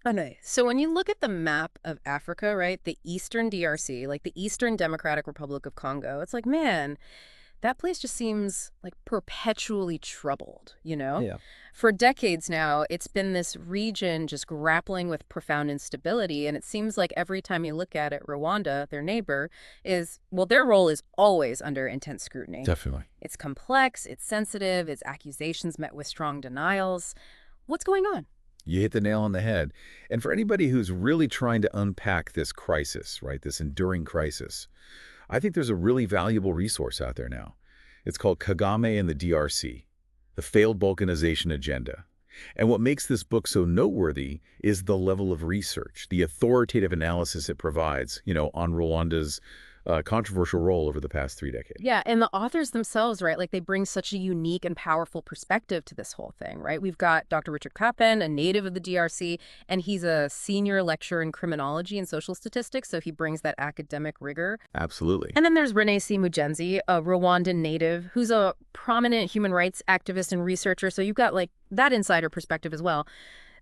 Oh, no. So when you look at the map of Africa, right, the Eastern DRC, like the Eastern Democratic Republic of Congo, it's like, man, that place just seems like perpetually troubled, you know? Yeah. For decades now, it's been this region just grappling with profound instability, and it seems like every time you look at it, Rwanda, their neighbor, well, their role is always under intense scrutiny. Definitely. It's complex, it's sensitive, its accusations met with strong denials. What's going on? You hit the nail on the head. And for anybody who's really trying to unpack this crisis, right, this enduring crisis, I think there's a really valuable resource out there now. It's called KAGAME and the DRC, the Failed Balkanization Agenda. And what makes this book so noteworthy is the level of research, the authoritative analysis it provides, on Rwanda's controversial role over the past 3 decades. Yeah, and the authors themselves, right, like they bring such a unique and powerful perspective to this whole thing, right? We've got Dr. Richard Kapend, a native of the DRC, and he's a senior lecturer in criminology and social statistics, so he brings that academic rigor. Absolutely. And then there's René C. Mugenzi, a Rwandan native, who's a prominent human rights activist and researcher, so you've got like that insider perspective as well.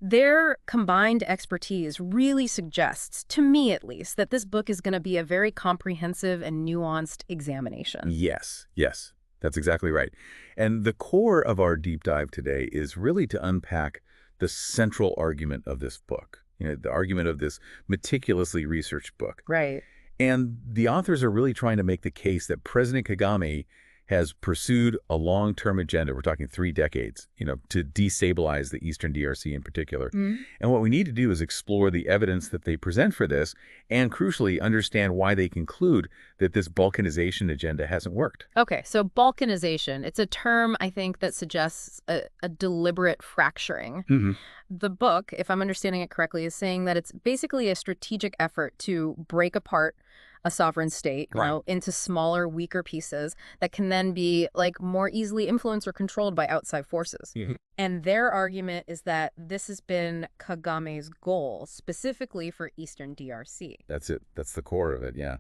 Their combined expertise really suggests, to me at least, that this book is going to be a very comprehensive and nuanced examination. Yes, yes, that's exactly right. And the core of our deep dive today is really to unpack the central argument of this book, the argument of this meticulously researched book. Right. And the authors are really trying to make the case that President Kagame has pursued a long-term agenda, we're talking 3 decades, to destabilize the Eastern DRC in particular. And what we need to do is explore the evidence that they present for this and, crucially, understand why they conclude that this Balkanization agenda hasn't worked. Okay, so Balkanization, it's a term, I think, that suggests a deliberate fracturing. The book, if I'm understanding it correctly, is saying that it's basically a strategic effort to break apart a sovereign state, into smaller, weaker pieces that can then be like more easily influenced or controlled by outside forces. And their argument is that this has been Kagame's goal, specifically for Eastern DRC. That's it. That's the core of it, yeah.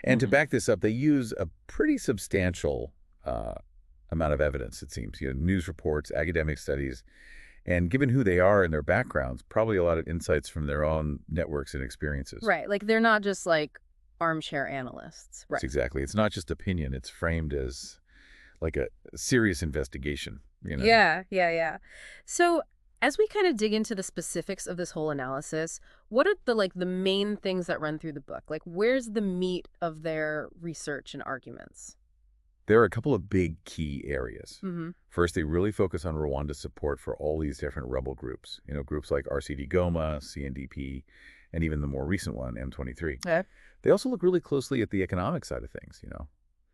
And to back this up, they use a pretty substantial amount of evidence, it seems. News reports, academic studies, and given who they are and their backgrounds, probably a lot of insights from their own networks and experiences. Right, like they're not just like armchair analysts. Right. That's exactly. It's not just opinion. It's framed as like a serious investigation. Yeah. So as we kind of dig into the specifics of this whole analysis, what are the main things that run through the book? Like, where's the meat of their research and arguments? There are a couple of big key areas. First, they really focus on Rwanda's support for all these different rebel groups. Groups like RCD Goma, CNDP, and even the more recent one, M23. Yeah. They also look really closely at the economic side of things,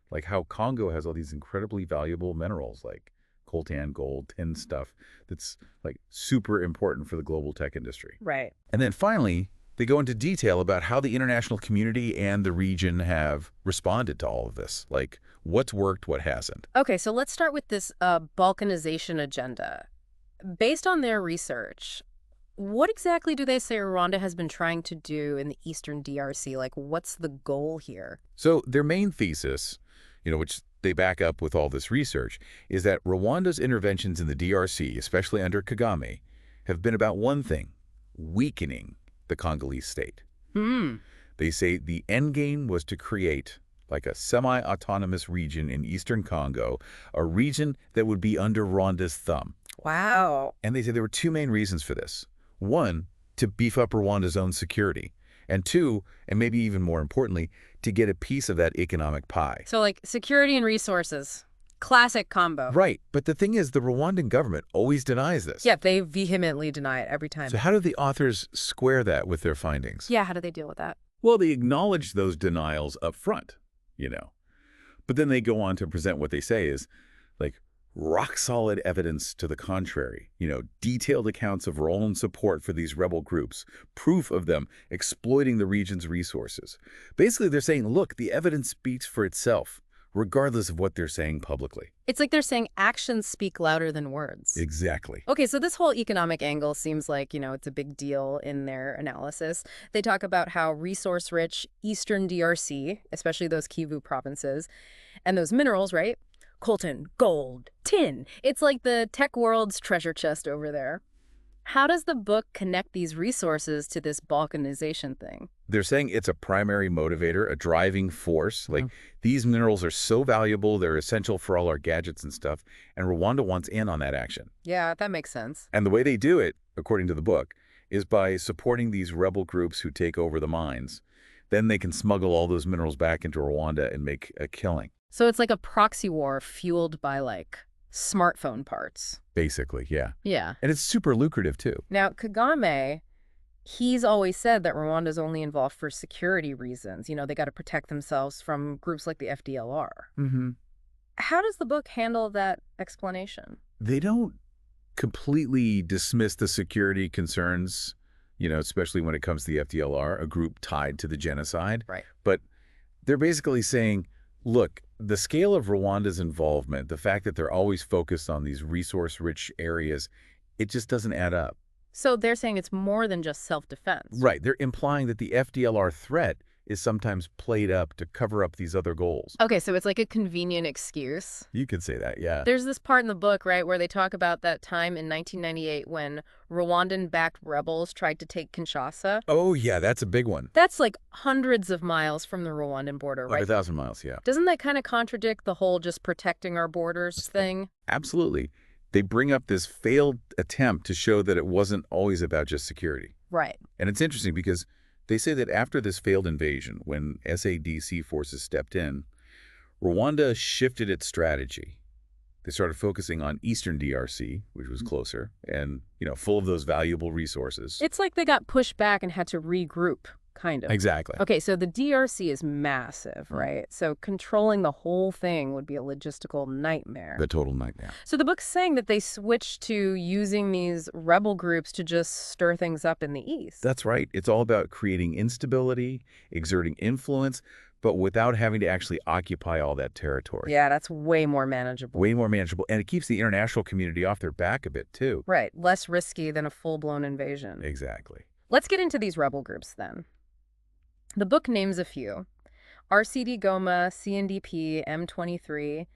like how Congo has all these incredibly valuable minerals like coltan, gold, tin stuff that's like super important for the global tech industry. Right. And then finally, they go into detail about how the international community and the region have responded to all of this, like what's worked, what hasn't. Okay, so let's start with this Balkanization agenda. Based on their research, what exactly do they say Rwanda has been trying to do in the Eastern DRC? Like, what's the goal here? So their main thesis, which they back up with all this research, is that Rwanda's interventions in the DRC, especially under Kagame, have been about one thing: weakening the Congolese state. They say the end game was to create like a semi-autonomous region in eastern Congo, a region that would be under Rwanda's thumb. Wow. And they say there were 2 main reasons for this. 1, to beef up Rwanda's own security. And 2, and maybe even more importantly, to get a piece of that economic pie. So like security and resources. Classic combo. Right. But the thing is, the Rwandan government always denies this. Yeah, they vehemently deny it every time. So how do the authors square that with their findings? Yeah, how do they deal with that? Well, they acknowledge those denials up front, But then they go on to present what they say is like rock-solid evidence to the contrary, detailed accounts of role and support for these rebel groups, proof of them exploiting the region's resources. Basically, they're saying, look, the evidence speaks for itself, regardless of what they're saying publicly. It's like they're saying actions speak louder than words. Exactly. Okay, so this whole economic angle seems like, it's a big deal in their analysis. They talk about how resource-rich Eastern DRC, especially those Kivu provinces, and those minerals, right? Coltan, gold, tin. It's like the tech world's treasure chest over there. How does the book connect these resources to this balkanization thing? They're saying it's a primary motivator, a driving force. Like, these minerals are so valuable, they're essential for all our gadgets and stuff, and Rwanda wants in on that action. Yeah, that makes sense. And the way they do it, according to the book, is by supporting these rebel groups who take over the mines. Then they can smuggle all those minerals back into Rwanda and make a killing. So it's like a proxy war fueled by, like, smartphone parts. Basically, yeah. Yeah. And it's super lucrative, too. Now, Kagame, he's always said that Rwanda's only involved for security reasons. You know, they got to protect themselves from groups like the FDLR. Mm-hmm. How does the book handle that explanation? They don't completely dismiss the security concerns, especially when it comes to the FDLR, a group tied to the genocide. Right. But they're basically saying, look, the scale of Rwanda's involvement, the fact that they're always focused on these resource-rich areas, it just doesn't add up. So they're saying it's more than just self-defense. Right. They're implying that the FDLR threat is sometimes played up to cover up these other goals. Okay, so it's like a convenient excuse. You could say that, yeah. There's this part in the book, right, where they talk about that time in 1998 when Rwandan-backed rebels tried to take Kinshasa. Oh, yeah, that's a big one. That's like hundreds of miles from the Rwandan border, right? Like 1,000 miles, yeah. Doesn't that kind of contradict the whole just protecting our borders thing? Absolutely. They bring up this failed attempt to show that it wasn't always about just security. Right. And it's interesting because they say that after this failed invasion, when SADC forces stepped in, Rwanda shifted its strategy. They started focusing on Eastern DRC, which was closer, and, full of those valuable resources. It's like they got pushed back and had to regroup, kind of. Exactly. Okay, so the DRC is massive, right? So controlling the whole thing would be a logistical nightmare. The total nightmare. So the book's saying that they switched to using these rebel groups to just stir things up in the East. That's right. It's all about creating instability, exerting influence, but without having to actually occupy all that territory. Yeah, that's way more manageable. Way more manageable. And it keeps the international community off their back a bit, too. Right, less risky than a full-blown invasion. Exactly. Let's get into these rebel groups, then. The book names a few. RCD Goma, CNDP, M23.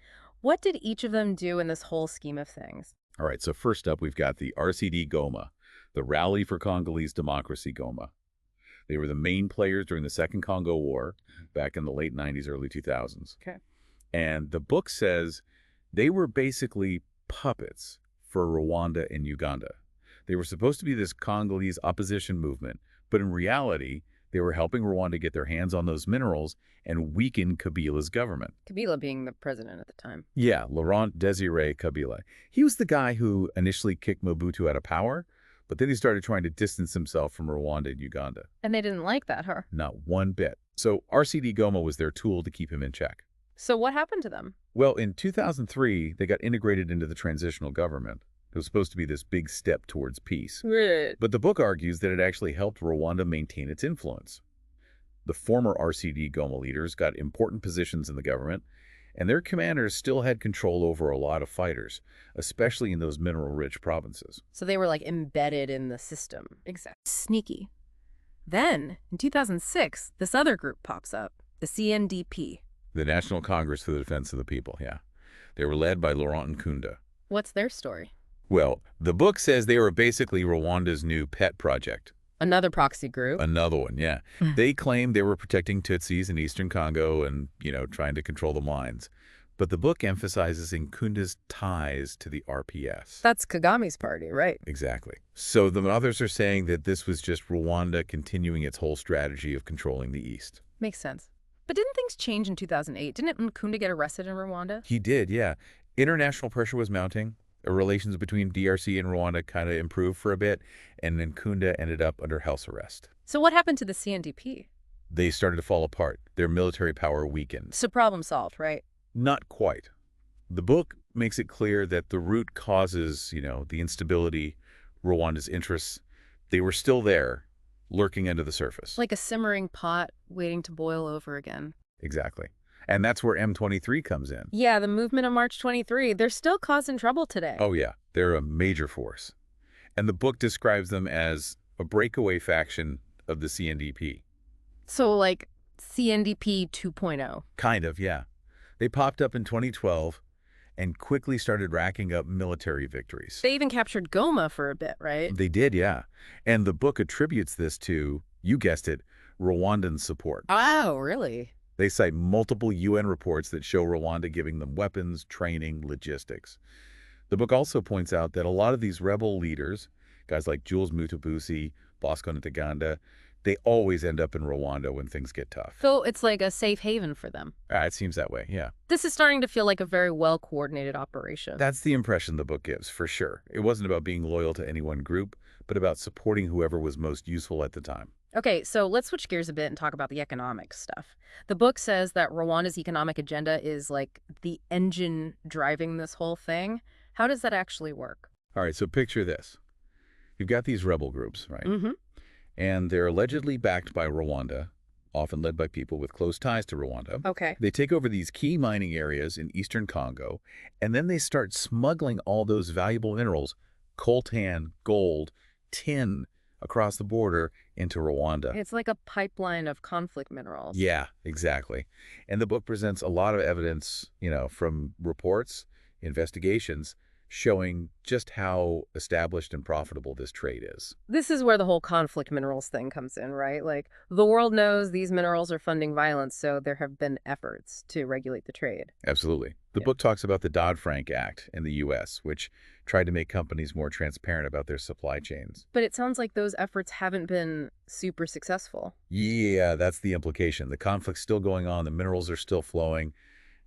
What did each of them do in this whole scheme of things? All right, so first up, we've got the RCD Goma, the Rally for Congolese Democracy Goma. They were the main players during the Second Congo War back in the late 90s, early 2000s. Okay. And the book says they were basically puppets for Rwanda and Uganda. They were supposed to be this Congolese opposition movement, but in reality, they were helping Rwanda get their hands on those minerals and weaken Kabila's government. Kabila being the president at the time. Yeah, Laurent Désiré Kabila. He was the guy who initially kicked Mobutu out of power, but then he started trying to distance himself from Rwanda and Uganda. And they didn't like that, huh? Not one bit. So RCD Goma was their tool to keep him in check. So what happened to them? Well, in 2003, they got integrated into the transitional government. It was supposed to be this big step towards peace. Right. But the book argues that it actually helped Rwanda maintain its influence. The former RCD Goma leaders got important positions in the government, and their commanders still had control over a lot of fighters, especially in those mineral-rich provinces. So they were like embedded in the system. Exactly. Sneaky. Then, in 2006, this other group pops up, the CNDP. The National Congress for the Defense of the People, yeah. They were led by Laurent Nkunda. What's their story? Well, the book says they were basically Rwanda's new pet project. Another proxy group. Another one, yeah. They claimed they were protecting Tutsis in eastern Congo and, trying to control the mines. But the book emphasizes Nkunda's ties to the RPS. That's Kagame's party, right? Exactly. So the others are saying that this was just Rwanda continuing its whole strategy of controlling the East. Makes sense. But didn't things change in 2008? Didn't Nkunda get arrested in Rwanda? He did, yeah. International pressure was mounting. Relations between DRC and Rwanda kind of improved for a bit, and then Nkunda ended up under house arrest. So what happened to the CNDP? They started to fall apart. Their military power weakened. So problem solved, right? Not quite. The book makes it clear that the root causes, the instability, Rwanda's interests, they were still there, lurking under the surface. Like a simmering pot waiting to boil over again. Exactly. And that's where M23 comes in. Yeah, the movement of March 23. They're still causing trouble today. Oh, yeah. They're a major force. And the book describes them as a breakaway faction of the CNDP. So like CNDP 2.0. Kind of, yeah. They popped up in 2012, and quickly started racking up military victories. They even captured Goma for a bit, right? They did, yeah. And the book attributes this to, you guessed it, Rwandan support. Oh, really? They cite multiple UN reports that show Rwanda giving them weapons, training, logistics. The book also points out that a lot of these rebel leaders, guys like Jules Mutubusi, Bosco Ntaganda, they always end up in Rwanda when things get tough. So it's like a safe haven for them. It seems that way, yeah. This is starting to feel like a very well-coordinated operation. That's the impression the book gives, for sure. It wasn't about being loyal to any one group, but about supporting whoever was most useful at the time. Okay, so let's switch gears a bit and talk about the economic stuff. The book says that Rwanda's economic agenda is like the engine driving this whole thing. How does that actually work? All right, so picture this. You've got these rebel groups, right? Mm-hmm. And they're allegedly backed by Rwanda, often led by people with close ties to Rwanda. Okay. They take over these key mining areas in eastern Congo, and then they start smuggling all those valuable minerals, coltan, gold, tin, across the border into Rwanda. It's like a pipeline of conflict minerals. Yeah, exactly. And the book presents a lot of evidence, from reports, investigations, showing just how established and profitable this trade is. This is where the whole conflict minerals thing comes in, right? Like, the world knows these minerals are funding violence, so there have been efforts to regulate the trade. Absolutely. The book talks about the Dodd-Frank Act in the U.S., which tried to make companies more transparent about their supply chains. But it sounds like those efforts haven't been super successful. Yeah, that's the implication. The conflict's still going on. The minerals are still flowing.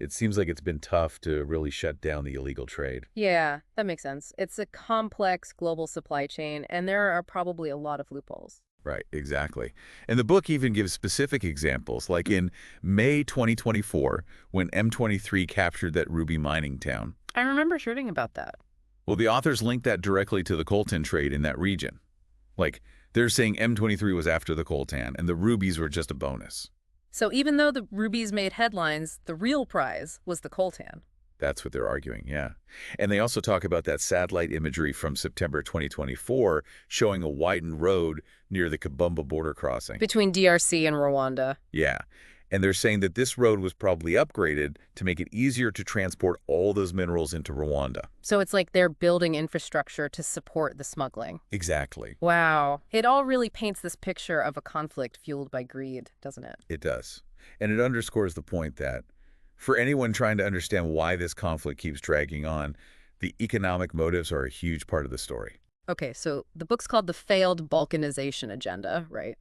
It seems like it's been tough to really shut down the illegal trade. Yeah, that makes sense. It's a complex global supply chain, and there are probably a lot of loopholes. Right, exactly. And the book even gives specific examples, like in May 2024, when M23 captured that ruby mining town. I remember reading about that. Well, the authors linked that directly to the coltan trade in that region. Like, they're saying M23 was after the coltan, and the rubies were just a bonus. So even though the rubies made headlines, the real prize was the coltan. That's what they're arguing, yeah. And they also talk about that satellite imagery from September 2024 showing a widened road near the Kabumba border crossing. Between DRC and Rwanda. Yeah. And they're saying that this road was probably upgraded to make it easier to transport all those minerals into Rwanda. So it's like they're building infrastructure to support the smuggling. Exactly. Wow. It all really paints this picture of a conflict fueled by greed, doesn't it? It does. And it underscores the point that for anyone trying to understand why this conflict keeps dragging on, the economic motives are a huge part of the story. Okay, so the book's called The Failed Balkanization Agenda, right?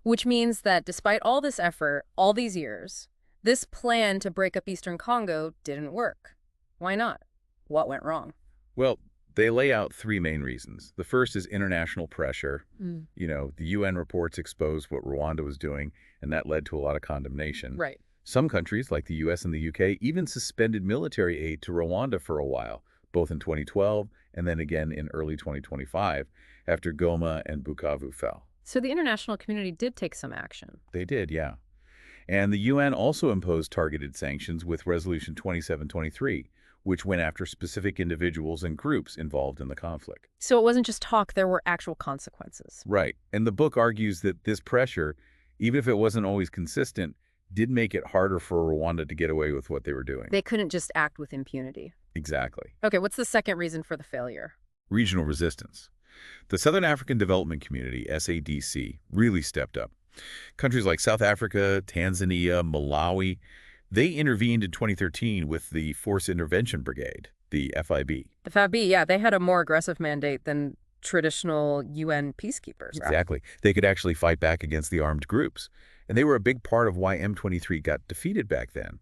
Which means that despite all this effort, all these years, this plan to break up Eastern Congo didn't work. Why not? What went wrong? Well, they lay out three main reasons. The first is international pressure. The UN reports exposed what Rwanda was doing, and that led to a lot of condemnation. Right. Some countries, like the US and the UK, even suspended military aid to Rwanda for a while, both in 2012 and then again in early 2025, after Goma and Bukavu fell. So the international community did take some action. They did, yeah. And the UN also imposed targeted sanctions with Resolution 2723, which went after specific individuals and groups involved in the conflict. So it wasn't just talk, there were actual consequences. Right. And the book argues that this pressure, even if it wasn't always consistent, did make it harder for Rwanda to get away with what they were doing. They couldn't just act with impunity. Exactly. Okay, what's the second reason for the failure? Regional resistance. The Southern African Development Community, SADC, really stepped up. Countries like South Africa, Tanzania, Malawi, they intervened in 2013 with the Force Intervention Brigade, the FIB. The FIB, yeah, they had a more aggressive mandate than traditional UN peacekeepers. Exactly. They could actually fight back against the armed groups. And they were a big part of why M23 got defeated back then.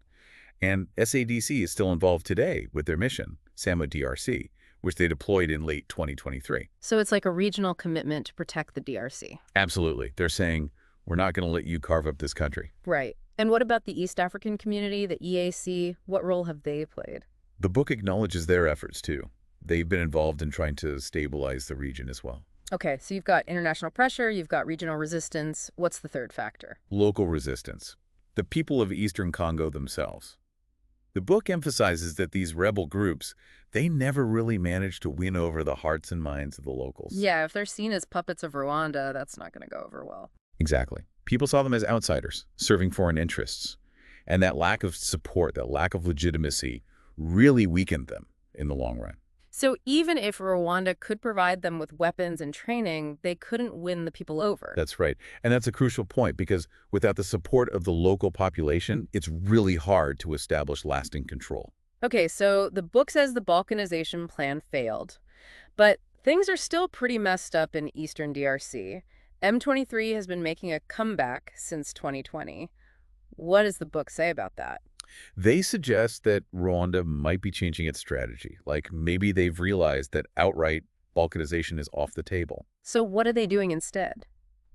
And SADC is still involved today with their mission, SAMO DRC, which they deployed in late 2023. So it's like a regional commitment to protect the DRC. Absolutely. They're saying, we're not going to let you carve up this country. Right. And what about the East African community, the EAC? What role have they played? The book acknowledges their efforts, too. They've been involved in trying to stabilize the region as well. Okay, so you've got international pressure, you've got regional resistance. What's the third factor? Local resistance. The people of Eastern Congo themselves. The book emphasizes that these rebel groups, they never really managed to win over the hearts and minds of the locals. Yeah, if they're seen as puppets of Rwanda, that's not going to go over well. Exactly. People saw them as outsiders, serving foreign interests. And that lack of support, that lack of legitimacy, really weakened them in the long run. So even if Rwanda could provide them with weapons and training, they couldn't win the people over. That's right. And that's a crucial point because without the support of the local population, it's really hard to establish lasting control. Okay, so the book says the Balkanization plan failed, but things are still pretty messed up in eastern DRC. M23 has been making a comeback since 2020. What does the book say about that? They suggest that Rwanda might be changing its strategy, like maybe they've realized that outright balkanization is off the table. So what are they doing instead?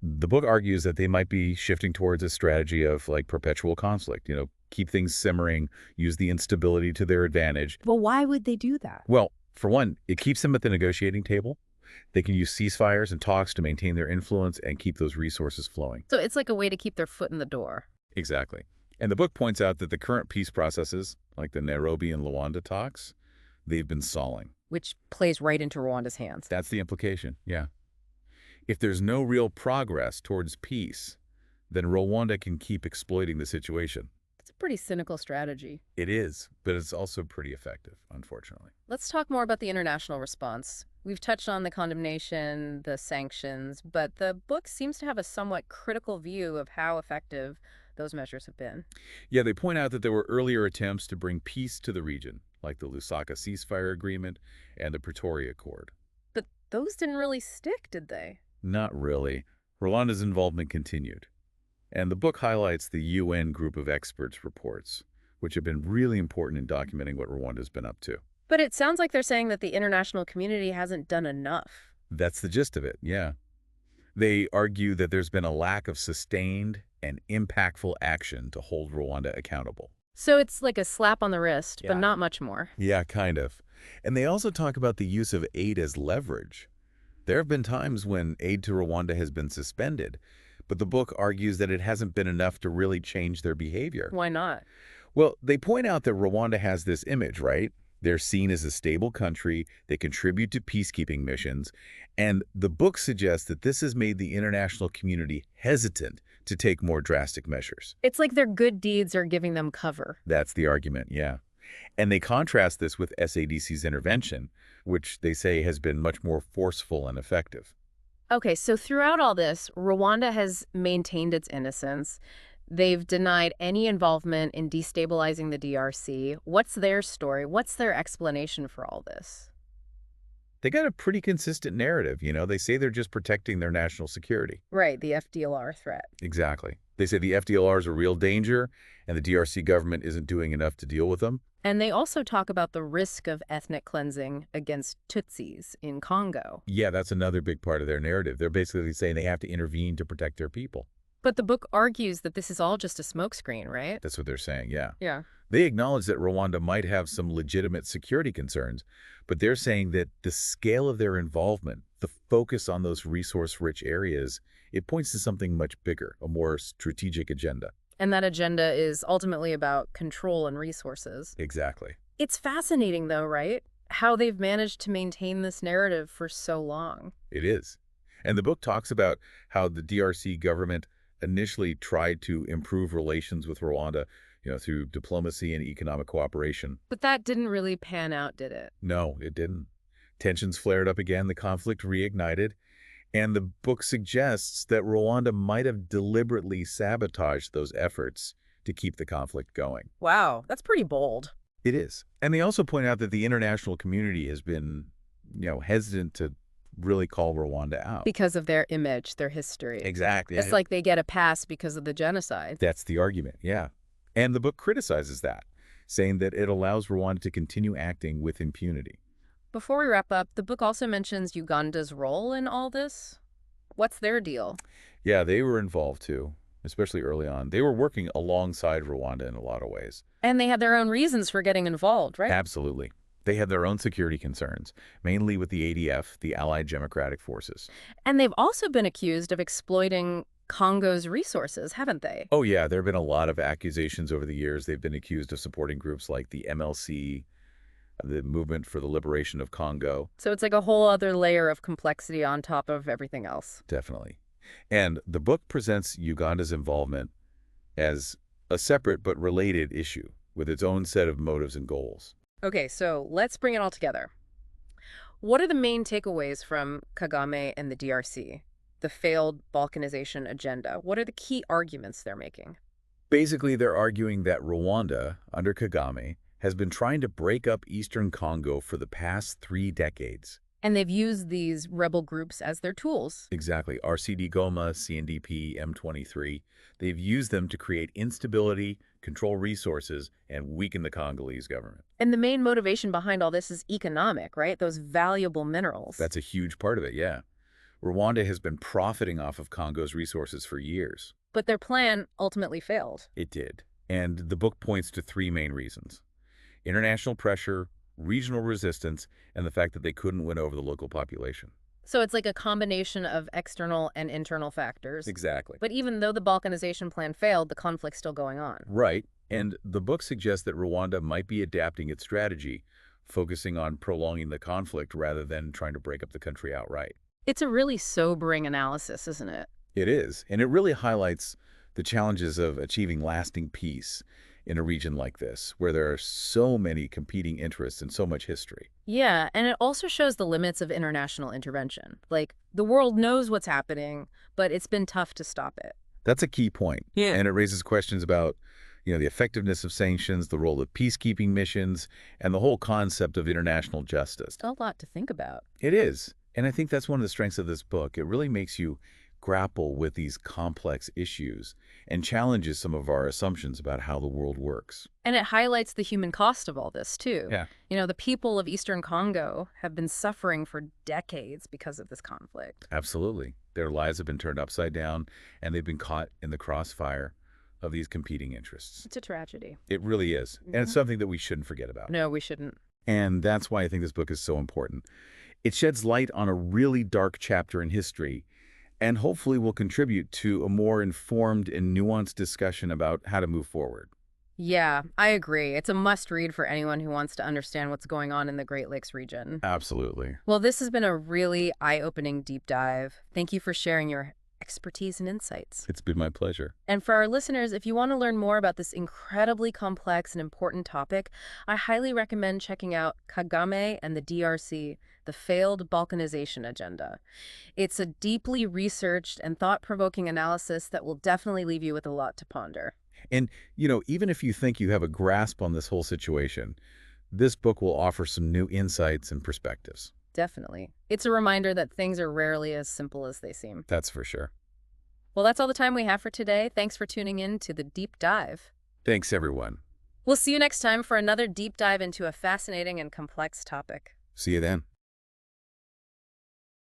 The book argues that they might be shifting towards a strategy of like perpetual conflict, keep things simmering, use the instability to their advantage. Well, why would they do that? Well, for one, it keeps them at the negotiating table. They can use ceasefires and talks to maintain their influence and keep those resources flowing. So it's like a way to keep their foot in the door. Exactly. And the book points out that the current peace processes, like the Nairobi and Luanda talks, they've been stalling. Which plays right into Rwanda's hands. That's the implication, yeah. If there's no real progress towards peace, then Rwanda can keep exploiting the situation. It's a pretty cynical strategy. It is, but it's also pretty effective, unfortunately. Let's talk more about the international response. We've touched on the condemnation, the sanctions, but the book seems to have a somewhat critical view of how effective those measures have been. Yeah, they point out that there were earlier attempts to bring peace to the region, like the Lusaka ceasefire agreement and the Pretoria Accord. But those didn't really stick, did they? Not really. Rwanda's involvement continued. And the book highlights the UN group of experts reports, which have been really important in documenting what Rwanda's been up to. But it sounds like they're saying that the international community hasn't done enough. That's the gist of it, yeah. They argue that there's been a lack of sustained and impactful action to hold Rwanda accountable. So it's like a slap on the wrist, Yeah. but not much more. Yeah, kind of. And they also talk about the use of aid as leverage. There have been times when aid to Rwanda has been suspended, but the book argues that it hasn't been enough to really change their behavior. Why not? Well, they point out that Rwanda has this image, right? They're seen as a stable country, they contribute to peacekeeping missions, and the book suggests that this has made the international community hesitant to take more drastic measures. It's like their good deeds are giving them cover. That's the argument, yeah. And they contrast this with SADC's intervention, which they say has been much more forceful and effective. Okay, so throughout all this, Rwanda has maintained its innocence. They've denied any involvement in destabilizing the DRC. What's their story? What's their explanation for all this? They got a pretty consistent narrative, They say they're just protecting their national security. Right, the FDLR threat. Exactly. They say the FDLR is a real danger, and the DRC government isn't doing enough to deal with them. And they also talk about the risk of ethnic cleansing against Tutsis in Congo. Yeah, that's another big part of their narrative. They're basically saying they have to intervene to protect their people. But the book argues that this is all just a smokescreen, right? That's what they're saying, yeah. Yeah. They acknowledge that Rwanda might have some legitimate security concerns, but they're saying that the scale of their involvement, the focus on those resource-rich areas, it points to something much bigger, a more strategic agenda. And that agenda is ultimately about control and resources. Exactly. It's fascinating, though, right? How they've managed to maintain this narrative for so long. It is. And the book talks about how the DRC government initially tried to improve relations with Rwanda, through diplomacy and economic cooperation. But that didn't really pan out, did it? No, it didn't. Tensions flared up again, the conflict reignited, and the book suggests that Rwanda might have deliberately sabotaged those efforts to keep the conflict going. Wow, that's pretty bold. It is. And they also point out that the international community has been, hesitant to really call Rwanda out. Because of their image, their history. Exactly. It's like they get a pass because of the genocide. That's the argument, yeah. And the book criticizes that, saying that it allows Rwanda to continue acting with impunity. Before we wrap up, the book also mentions Uganda's role in all this. What's their deal? Yeah, they were involved too, especially early on. They were working alongside Rwanda in a lot of ways. And they had their own reasons for getting involved, right? Absolutely. They had their own security concerns, mainly with the ADF, the Allied Democratic Forces. And they've also been accused of exploiting Congo's resources, haven't they? Oh, yeah, there have been a lot of accusations over the years. They've been accused of supporting groups like the MLC, the Movement for the Liberation of Congo. So it's like a whole other layer of complexity on top of everything else. Definitely. And the book presents Uganda's involvement as a separate but related issue with its own set of motives and goals. Okay, so let's bring it all together. What are the main takeaways from Kagame and the DRC, the failed Balkanization agenda? What are the key arguments they're making? Basically, they're arguing that Rwanda, under Kagame, has been trying to break up eastern Congo for the past 3 decades. And they've used these rebel groups as their tools. Exactly. RCD Goma, CNDP, M23. They've used them to create instability, control resources, and weaken the Congolese government. And the main motivation behind all this is economic, right? Those valuable minerals. That's a huge part of it, yeah. Rwanda has been profiting off of Congo's resources for years. But their plan ultimately failed. It did. And the book points to 3 main reasons: international pressure, regional resistance, and the fact that they couldn't win over the local population. So it's like a combination of external and internal factors. Exactly. But even though the Balkanization plan failed, the conflict's still going on. Right. And the book suggests that Rwanda might be adapting its strategy, focusing on prolonging the conflict rather than trying to break up the country outright. It's a really sobering analysis, isn't it? It is, and it really highlights the challenges of achieving lasting peace in a region like this, where there are so many competing interests and so much history. Yeah, and it also shows the limits of international intervention. Like, the world knows what's happening, but it's been tough to stop it. That's a key point. Yeah. And it raises questions about, the effectiveness of sanctions, the role of peacekeeping missions, and the whole concept of international justice. A lot to think about. It is. And I think that's one of the strengths of this book. It really makes you grapple with these complex issues and challenges some of our assumptions about how the world works. And it highlights the human cost of all this, too. Yeah. The people of Eastern Congo have been suffering for decades because of this conflict. Absolutely. Their lives have been turned upside down, and they've been caught in the crossfire of these competing interests. It's a tragedy. It really is. And it's something that we shouldn't forget about. No, we shouldn't. And that's why I think this book is so important. It sheds light on a really dark chapter in history, and hopefully will contribute to a more informed and nuanced discussion about how to move forward. Yeah, I agree. It's a must-read for anyone who wants to understand what's going on in the Great Lakes region. Absolutely. Well, this has been a really eye-opening deep dive. Thank you for sharing your expertise and insights. It's been my pleasure. And for our listeners, if you want to learn more about this incredibly complex and important topic, I highly recommend checking out Kagame and the DRC, the failed Balkanization agenda. It's a deeply researched and thought-provoking analysis that will definitely leave you with a lot to ponder. And, even if you think you have a grasp on this whole situation, this book will offer some new insights and perspectives. Definitely. It's a reminder that things are rarely as simple as they seem. That's for sure. Well, that's all the time we have for today. Thanks for tuning in to the Deep Dive. Thanks, everyone. We'll see you next time for another deep dive into a fascinating and complex topic. See you then.